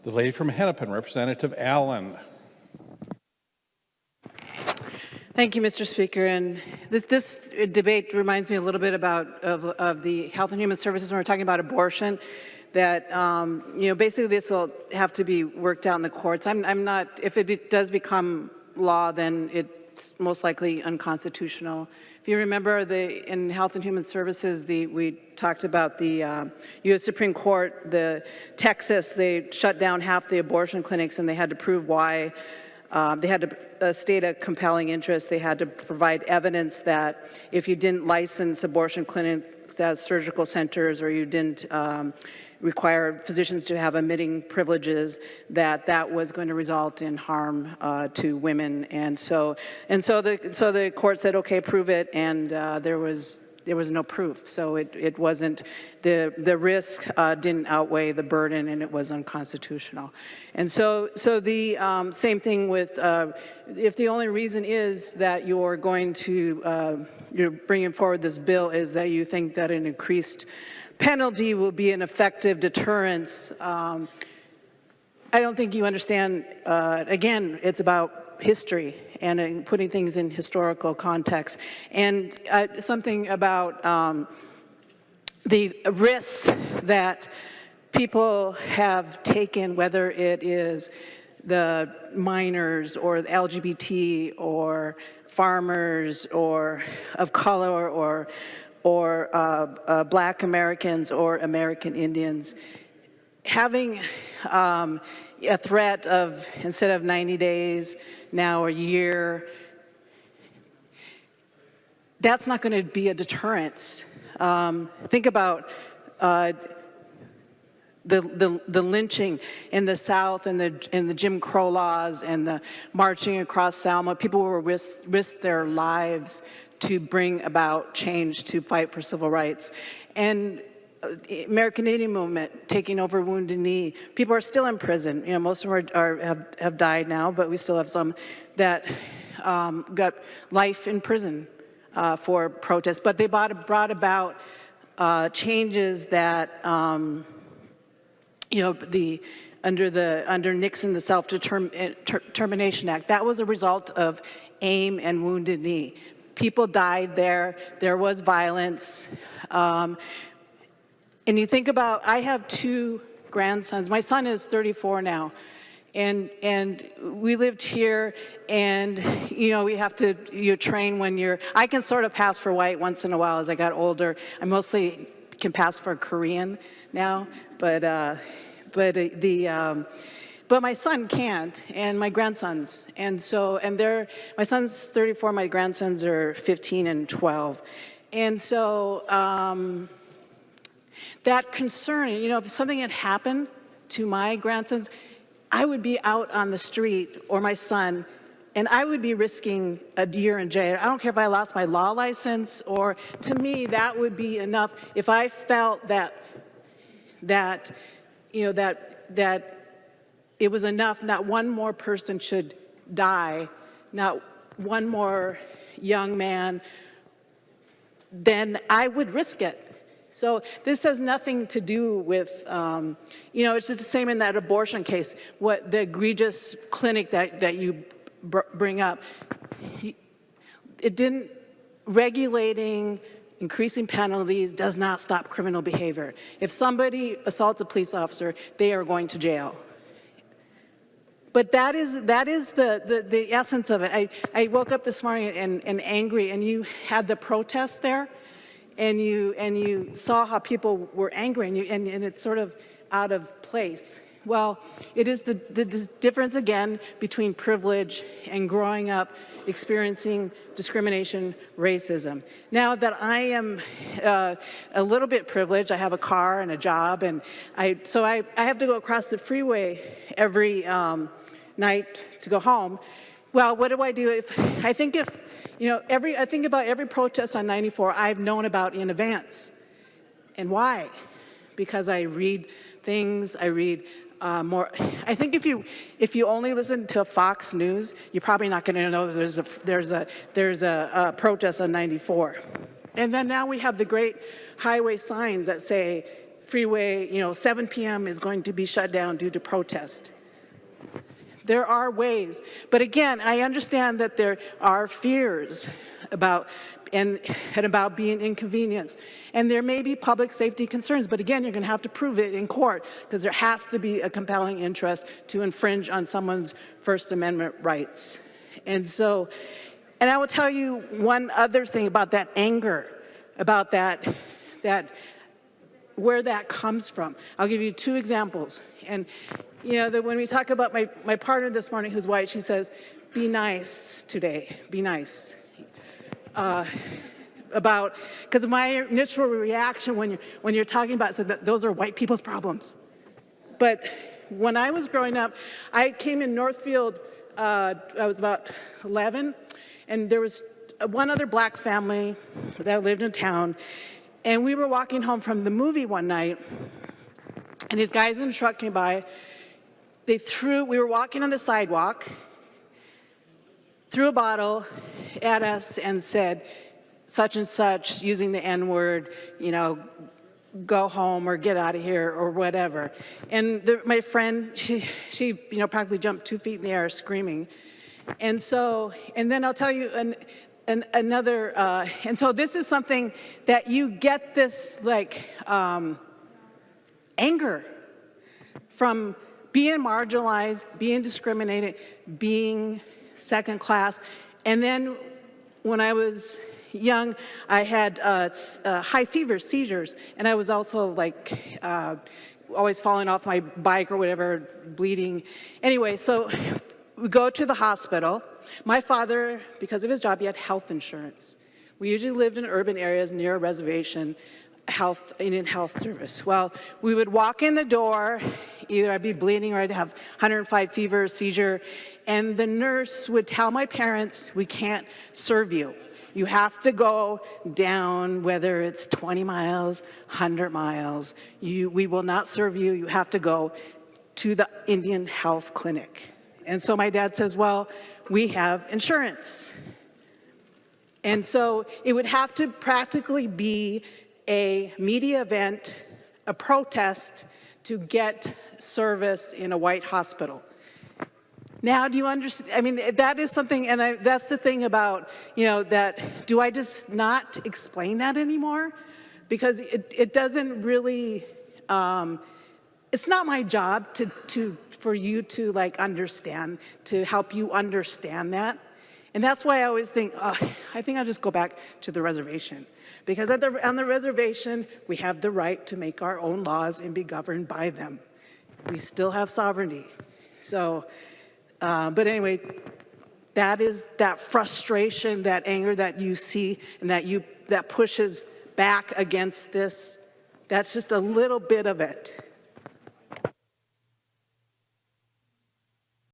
The lady from Hennepin, Representative Allen. Thank you, Mr. Speaker. And this debate reminds me a little bit about of the Health and Human Services when we're talking about abortion. That basically this will have to be worked out in the courts. I'm not. If it does become law, then it's most likely unconstitutional. If you remember, in Health and Human Services, we talked about the U.S. Supreme Court, Texas, they shut down half the abortion clinics, and they had to prove why. They had to state a compelling interest. They had to provide evidence that if you didn't license abortion clinics as surgical centers, or you didn't require physicians to have admitting privileges, that was going to result in harm to women. And so the court said, okay, prove it, and there was no proof. So it wasn't, the risk didn't outweigh the burden, and it was unconstitutional. And so the same thing with, if the only reason is that you're going to, you're bringing forward this bill is that you think that an increased penalty will be an effective deterrence, I don't think you understand. Again, it's about history and putting things in historical context. And something about the risks that people have taken, whether it is the minors or the LGBT or farmers or of color or Black Americans or American Indians, having a threat of, instead of 90 days, now a year, that's not going to be a deterrence. Think about the lynching in the South and the Jim Crow laws and the marching across Selma. People will risk their lives to bring about change, to fight for civil rights. And the American Indian movement taking over Wounded Knee. People are still in prison. You know, most of them have died now, but we still have some that got life in prison for protest. But they brought about changes that under Nixon, the Self-Determination Act. That was a result of AIM and Wounded Knee. People died there. There was violence. And you think about, I have two grandsons. My son is 34 now. And we lived here, and we have to train when you're, I can sort of pass for white once in a while as I got older. I mostly can pass for Korean now, but my son can't, and my grandsons. And so, my son's 34, my grandsons are 15 and 12. And so, that concern, if something had happened to my grandsons, I would be out on the street, or my son, and I would be risking a year in jail. I don't care if I lost my law license, or to me, that would be enough. If I felt that it was enough, not one more person should die, not one more young man, then I would risk it. So this has nothing to do with, it's just the same in that abortion case. What the egregious clinic that you bring up, regulating, increasing penalties does not stop criminal behavior. If somebody assaults a police officer, they are going to jail. But that is the essence of it. I woke up this morning and angry, and you had the protest there. And you saw how people were angry, and it's sort of out of place. Well, it is the difference, again, between privilege and growing up experiencing discrimination, racism. Now that I am a little bit privileged, I have a car and a job, and I have to go across the freeway every night to go home. Well, what do? I think about every protest on 94 I've known about in advance. And why? Because I read things, I read more. I think if you only listen to Fox News, you're probably not going to know that there's a protest on 94. And then now we have the great highway signs that say freeway, 7 p.m. is going to be shut down due to protest. There are ways. But again, I understand that there are fears about about being inconvenienced. And there may be public safety concerns, but again, you're going to have to prove it in court because there has to be a compelling interest to infringe on someone's First Amendment rights. And I will tell you one other thing about that anger, about that where that comes from. I'll give you 2 examples. And when we talk about my partner this morning who's white, she says, be nice today, be nice. Because my initial reaction when you're talking about it, that those are white people's problems. But when I was growing up, I came in Northfield, I was about 11, and there was one other black family that lived in town, and we were walking home from the movie one night, and these guys in the truck came by. We were walking on the sidewalk, threw a bottle at us and said, such and such, using the N-word, go home or get out of here or whatever. And my friend, she practically jumped 2 feet in the air screaming. And then I'll tell you another, and so this is something that you get this anger from being marginalized, being discriminated, being second class. And then when I was young, I had high fever, seizures, and I was also always falling off my bike or whatever, bleeding. Anyway, so we go to the hospital. My father, because of his job, he had health insurance. We usually lived in urban areas near a reservation, Indian health service. Well, we would walk in the door, either I'd be bleeding or I'd have 105 fever, seizure, and the nurse would tell my parents, we can't serve you. You have to go down, whether it's 20 miles, 100 miles. We will not serve you. You have to go to the Indian Health Clinic. And so my dad says, well, we have insurance. And so it would have to practically be a media event, a protest to get service in a white hospital. Now, do you understand? I mean, that is something, and that's the thing about, that, do I just not explain that anymore? Because it doesn't really, it's not my job for you to understand, to help you understand that. And that's why I always think, I think I'll just go back to the reservation. Because on the reservation, we have the right to make our own laws and be governed by them. We still have sovereignty. So, but anyway, that is that frustration, that anger that you see, and that pushes back against this. That's just a little bit of it.